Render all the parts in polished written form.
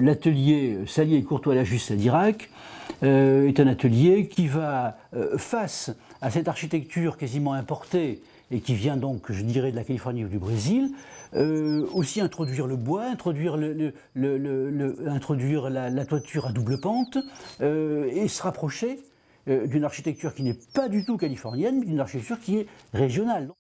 l'atelier Salier et Courtois-Lajusse à Dirac est un atelier qui va, face à cette architecture quasiment importée et qui vient donc, je dirais, de la Californie ou du Brésil, aussi introduire le bois, introduire, introduire la toiture à double pente et se rapprocher d'une architecture qui n'est pas du tout californienne, mais d'une architecture qui est régionale.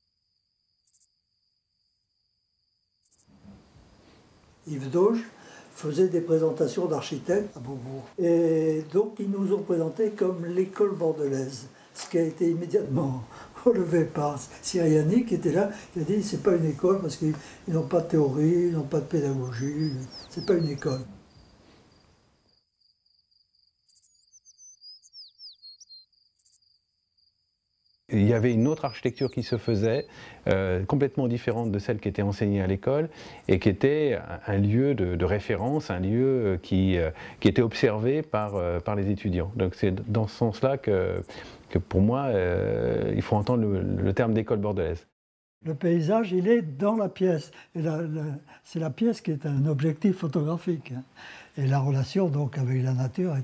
Yves Dauge faisait des présentations d'architectes à Beaubourg. Et donc ils nous ont présenté comme l'école bordelaise, ce qui a été immédiatement relevé par Siriani qui était là, qui a dit c'est pas une école parce qu'ils n'ont pas de théorie, ils n'ont pas de pédagogie, c'est pas une école. Il y avait une autre architecture qui se faisait, complètement différente de celle qui était enseignée à l'école, et qui était un lieu de référence, un lieu qui était observé par les étudiants. Donc c'est dans ce sens-là que pour moi, il faut entendre le terme d'école bordelaise. Le paysage, il est dans la pièce. C'est la pièce qui est un objectif photographique. Et la relation donc avec la nature est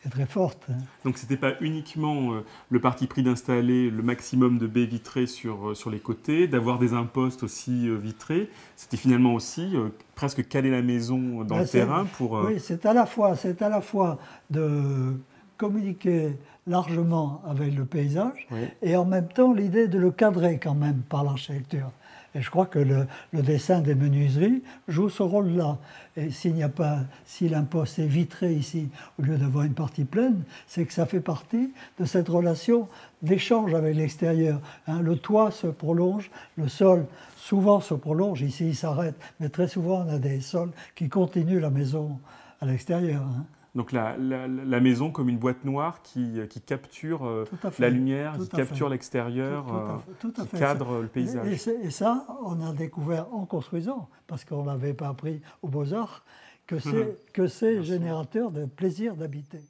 très forte. Donc ce n'était pas uniquement le parti pris d'installer le maximum de baies vitrées sur les côtés, d'avoir des impostes aussi vitrés, c'était finalement aussi presque caler la maison dans le terrain pour... Oui, c'est à la fois de communiquer largement avec le paysage, oui, et en même temps l'idée de le cadrer quand même par l'architecture. Et je crois que le dessin des menuiseries joue ce rôle-là. Et si l'imposte est vitré ici, au lieu d'avoir une partie pleine, c'est que ça fait partie de cette relation d'échange avec l'extérieur. Hein, le toit se prolonge, le sol souvent se prolonge, ici il s'arrête, mais très souvent on a des sols qui continuent la maison à l'extérieur. Hein. Donc la maison comme une boîte noire qui capture la lumière, qui capture l'extérieur, qui cadre le paysage. Et ça, on a découvert en construisant, parce qu'on n'avait pas appris aux Beaux-Arts, que c'est générateur de plaisir d'habiter.